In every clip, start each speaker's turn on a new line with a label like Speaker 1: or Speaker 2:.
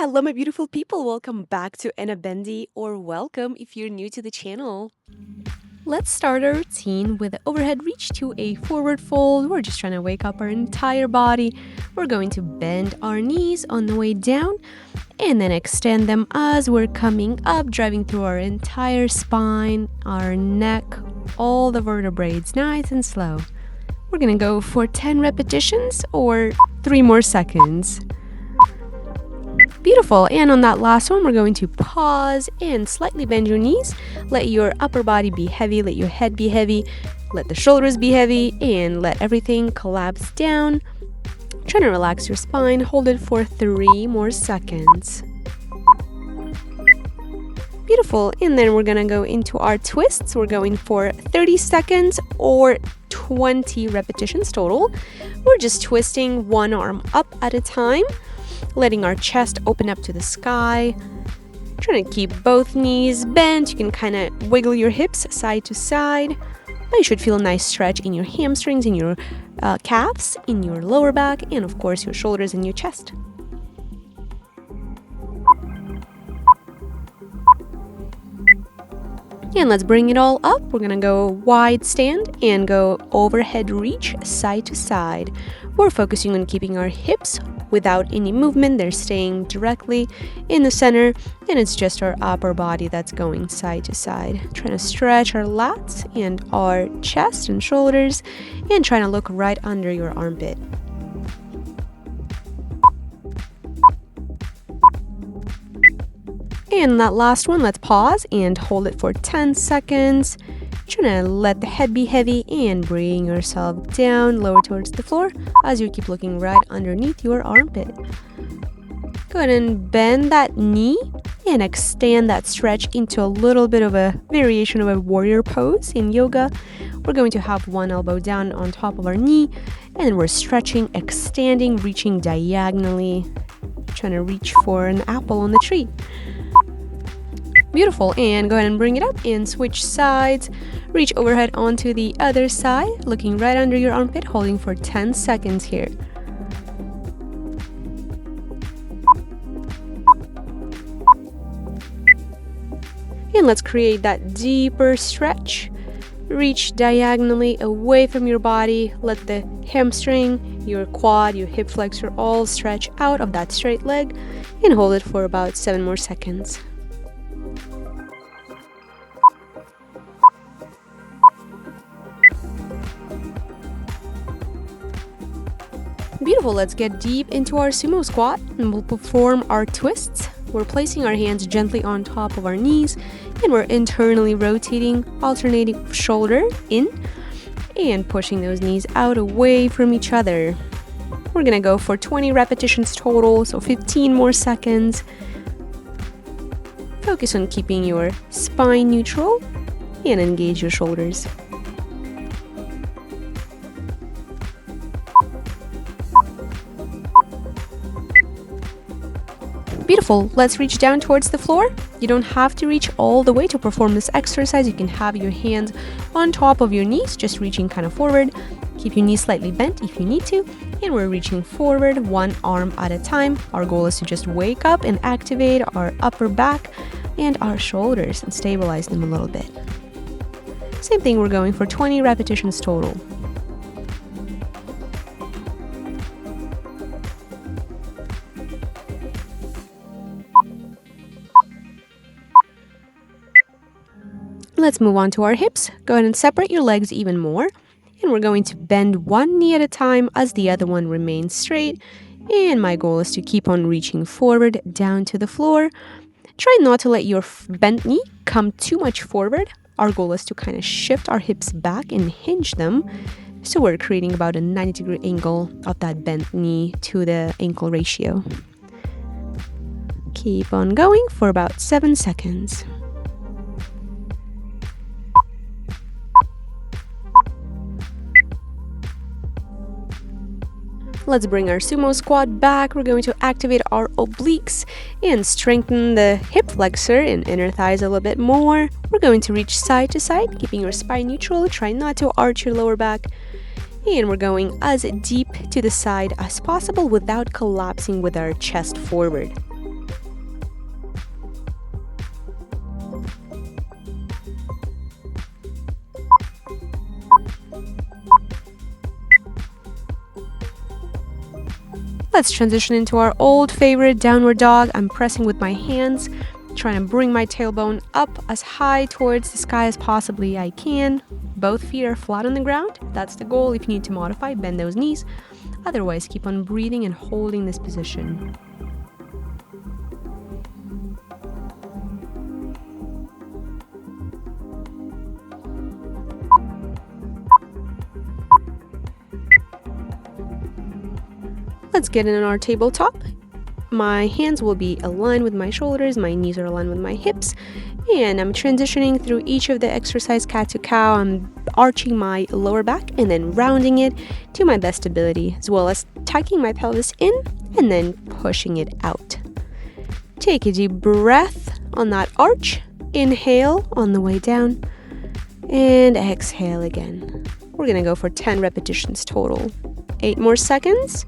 Speaker 1: Hello, my beautiful people. Welcome back to Anna Bendy, or welcome if you're new to the channel. Let's start our routine with the overhead reach to a forward fold. We're just trying to wake up our entire body. We're going to bend our knees on the way down and then extend them as we're coming up, driving through our entire spine, our neck, all the vertebrae, nice and slow. We're gonna go for 10 repetitions or 3 more seconds. Beautiful. And on that last one, we're going to pause and slightly bend your knees. Let your upper body be heavy, let your head be heavy, let the shoulders be heavy, and let everything collapse down. Try to relax your spine. Hold it for 3 more seconds. Beautiful. And then we're going to go into our twists. We're going for 30 seconds or 20 repetitions total. We're just twisting one arm up at a time, letting our chest open up to the sky. Trying to keep both knees bent. You can kind of wiggle your hips side to side. But you should feel a nice stretch in your hamstrings, in your calves, in your lower back, and of course your shoulders and your chest. And let's bring it all up. We're gonna go wide stand and go overhead reach side to side. We're focusing on keeping our hips without any movement. They're staying directly in the center, and it's just our upper body that's going side to side. Trying to stretch our lats and our chest and shoulders, and trying to look right under your armpit. And that last one, let's pause and hold it for 10 seconds. Trying to let the head be heavy and bring yourself down, lower towards the floor as you keep looking right underneath your armpit. Go ahead and bend that knee and extend that stretch into a little bit of a variation of a warrior pose in yoga. We're going to have one elbow down on top of our knee, and we're stretching, extending, reaching diagonally, trying to reach for an apple on the tree. Beautiful. And go ahead and bring it up and switch sides. Reach overhead onto the other side, looking right under your armpit, holding for 10 seconds here. And let's create that deeper stretch. Reach diagonally away from your body. Let the hamstring, your quad, your hip flexor all stretch out of that straight leg, and hold it for about 7 more seconds. Beautiful. Let's get deep into our sumo squat, and we'll perform our twists. We're placing our hands gently on top of our knees, and we're internally rotating, alternating shoulder in and pushing those knees out away from each other. We're gonna go for 20 repetitions total, so 15 more seconds. Focus on keeping your spine neutral and engage your shoulders. Beautiful. Let's reach down towards the floor. You don't have to reach all the way to perform this exercise. You can have your hands on top of your knees, just reaching kind of forward. Keep your knees slightly bent if you need to. And we're reaching forward one arm at a time. Our goal is to just wake up and activate our upper back and our shoulders and stabilize them a little bit. Same thing, we're going for 20 repetitions total. Let's move on to our hips. Go ahead and separate your legs even more. And we're going to bend one knee at a time as the other one remains straight. And my goal is to keep on reaching forward down to the floor. Try not to let your bent knee come too much forward. Our goal is to kind of shift our hips back and hinge them. So we're creating about a 90-degree angle of that bent knee to the ankle ratio. Keep on going for about 7 seconds. Let's bring our sumo squat back. We're going to activate our obliques and strengthen the hip flexor and inner thighs a little bit more. We're going to reach side to side, keeping your spine neutral. Try not to arch your lower back. And we're going as deep to the side as possible without collapsing with our chest forward. Let's transition into our old favorite downward dog. I'm pressing with my hands, trying to bring my tailbone up as high towards the sky as possibly I can. Both feet are flat on the ground. That's the goal. If you need to modify, bend those knees. Otherwise, keep on breathing and holding this position. Let's get in on our tabletop. My hands will be aligned with my shoulders, my knees are aligned with my hips, and I'm transitioning through each of the exercise cat to cow. I'm arching my lower back and then rounding it to my best ability, as well as tucking my pelvis in and then pushing it out. Take a deep breath on that arch. Inhale on the way down and exhale again. We're gonna go for 10 repetitions total. 8 more seconds.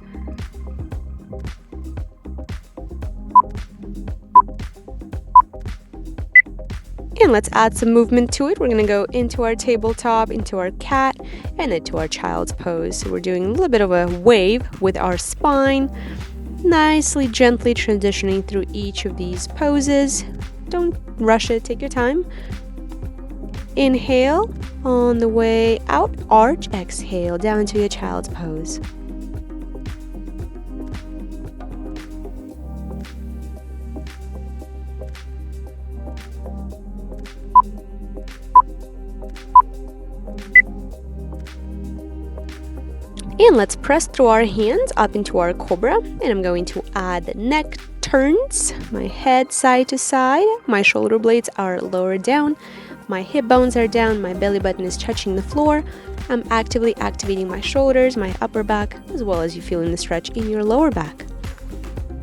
Speaker 1: And let's add some movement to it. We're going to go into our tabletop, into our cat, and then to our child's pose. So we're doing a little bit of a wave with our spine, nicely, gently transitioning through each of these poses. Don't rush it, take your time. Inhale on the way out, arch, exhale down to your child's pose. And let's press through our hands up into our cobra, and I'm going to add neck turns, my head side to side, my shoulder blades are lower down, my hip bones are down, my belly button is touching the floor. I'm actively activating my shoulders, my upper back, as well as you feeling the stretch in your lower back.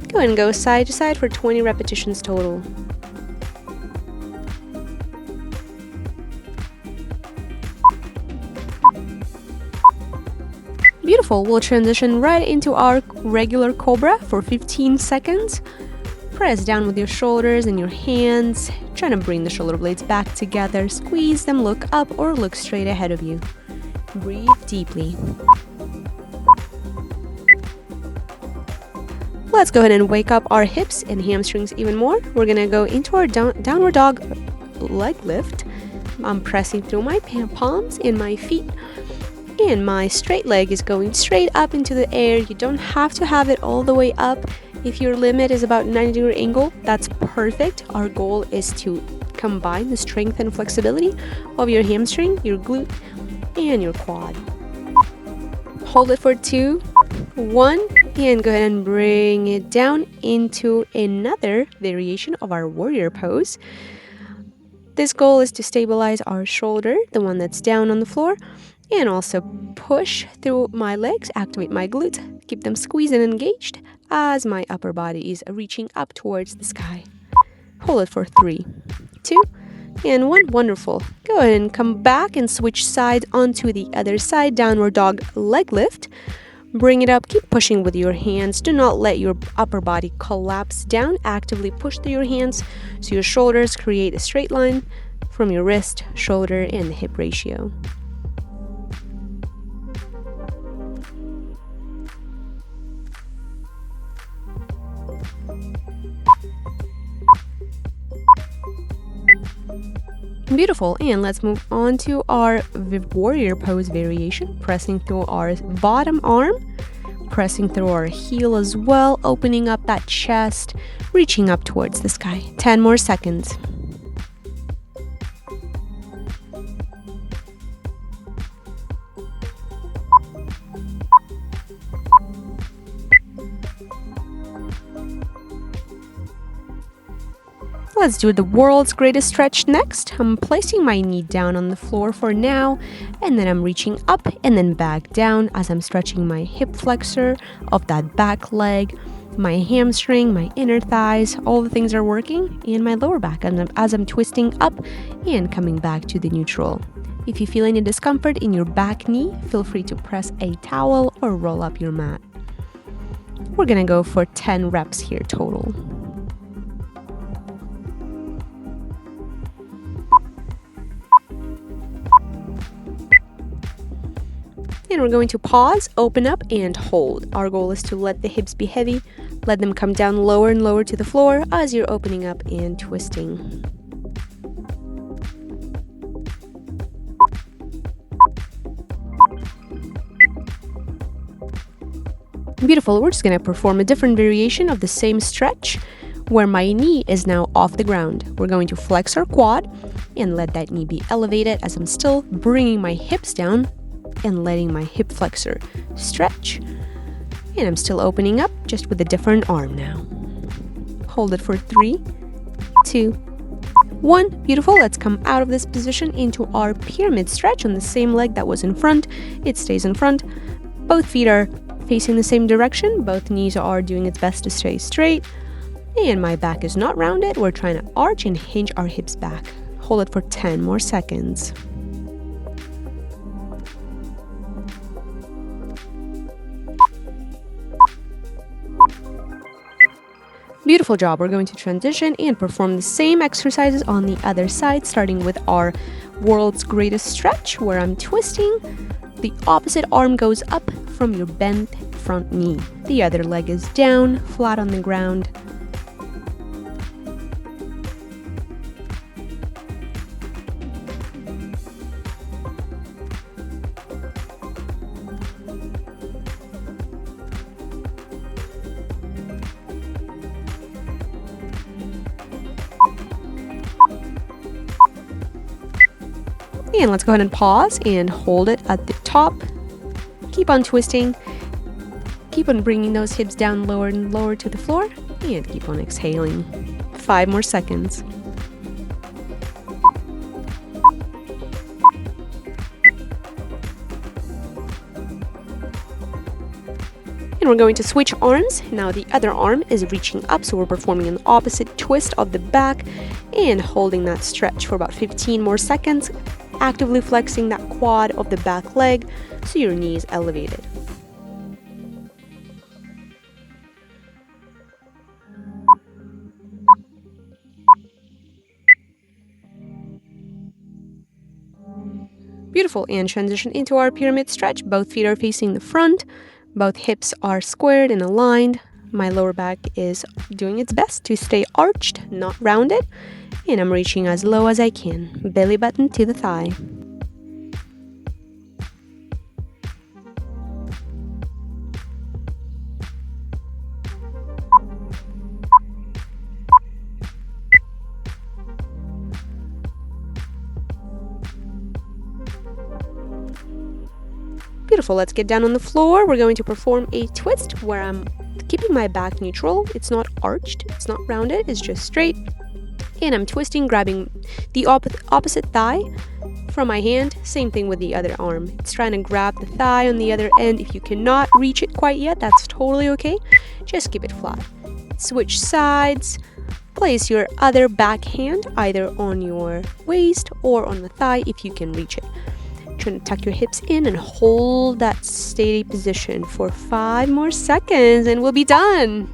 Speaker 1: Go ahead and go side to side for 20 repetitions total. Beautiful. We'll transition right into our regular cobra for 15 seconds. Press down with your shoulders and your hands, trying to bring the shoulder blades back together. Squeeze them, look up or look straight ahead of you. Breathe deeply. Let's go ahead and wake up our hips and hamstrings even more. We're going to go into our downward dog leg lift. I'm pressing through my palms and my feet. And my straight leg is going straight up into the air. You don't have to have it all the way up. If your limit is about 90-degree angle, that's perfect. Our goal is to combine the strength and flexibility of your hamstring, your glute, and your quad. Hold it for 2, 1, and go ahead and bring it down into another variation of our warrior pose. This goal is to stabilize our shoulder, the one that's down on the floor, and also push through my legs, activate my glutes, keep them squeezed and engaged as my upper body is reaching up towards the sky. Hold it for 3, 2, and 1. Wonderful. Go ahead and come back and switch sides onto the other side. Downward dog leg lift. Bring it up. Keep pushing with your hands. Do not let your upper body collapse down. Actively push through your hands so your shoulders create a straight line from your wrist, shoulder, and the hip ratio. Beautiful. And let's move on to our warrior pose variation, pressing through our bottom arm, pressing through our heel as well, opening up that chest, reaching up towards the sky. 10 more seconds. Let's do the world's greatest stretch next. I'm placing my knee down on the floor for now, and then I'm reaching up and then back down as I'm stretching my hip flexor of that back leg, my hamstring, my inner thighs, all the things are working, and my lower back as I'm twisting up and coming back to the neutral. If you feel any discomfort in your back knee, feel free to press a towel or roll up your mat. We're gonna go for 10 reps here total. And we're going to pause, open up, and hold. Our goal is to let the hips be heavy, let them come down lower and lower to the floor as you're opening up and twisting. Beautiful. We're just going to perform a different variation of the same stretch where my knee is now off the ground. We're going to flex our quad and let that knee be elevated as I'm still bringing my hips down and letting my hip flexor stretch. And I'm still opening up, just with a different arm now. Hold it for 3, 2, 1. Beautiful. Let's come out of this position into our pyramid stretch on the same leg that was in front. It stays in front. Both feet are facing the same direction. Both knees are doing its best to stay straight. And my back is not rounded. We're trying to arch and hinge our hips back. Hold it for 10 more seconds. Beautiful job. We're going to transition and perform the same exercises on the other side, starting with our world's greatest stretch, where I'm twisting. The opposite arm goes up from your bent front knee. The other leg is down, flat on the ground. And let's go ahead and pause and hold it at the top. Keep on twisting. Keep on bringing those hips down lower and lower to the floor. And keep on exhaling. 5 more seconds. And we're going to switch arms. Now the other arm is reaching up, so we're performing an opposite twist of the back and holding that stretch for about 15 more seconds, actively flexing that quad of the back leg so your knee is elevated. Beautiful. And transition into our pyramid stretch. Both feet are facing the front. Both hips are squared and aligned. My lower back is doing its best to stay arched, not rounded. And I'm reaching as low as I can, belly button to the thigh. Beautiful. Let's get down on the floor. We're going to perform a twist where I'm keeping my back neutral. It's not arched, it's not rounded, it's just straight. And I'm twisting, grabbing the opposite thigh from my hand. Same thing with the other arm. It's trying to grab the thigh on the other end. If you cannot reach it quite yet, that's totally okay. Just keep it flat. Switch sides. Place your other back hand either on your waist or on the thigh if you can reach it. Trying to tuck your hips in and hold that steady position for 5 more seconds and we'll be done.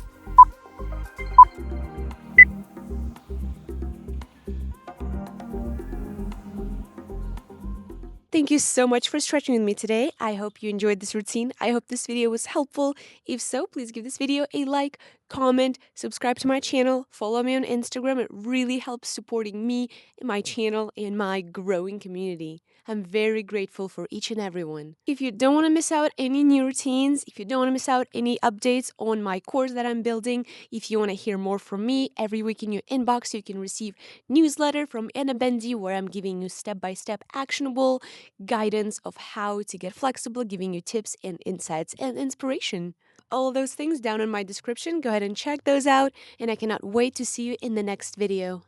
Speaker 1: Thank you so much for stretching with me today. I hope you enjoyed this routine. I hope this video was helpful. If so, please give this video a like, comment, subscribe to my channel, follow me on Instagram. It really helps supporting me, my channel, and my growing community. I'm very grateful for each and every one. If you don't want to miss out any new routines, if you don't want to miss out any updates on my course that I'm building, if you want to hear more from me, every week in your inbox you can receive newsletter from Anna Bendy where I'm giving you step-by-step actionable guidance of how to get flexible, giving you tips and insights and inspiration. All of those things down in my description. Go ahead and check those out, and I cannot wait to see you in the next video.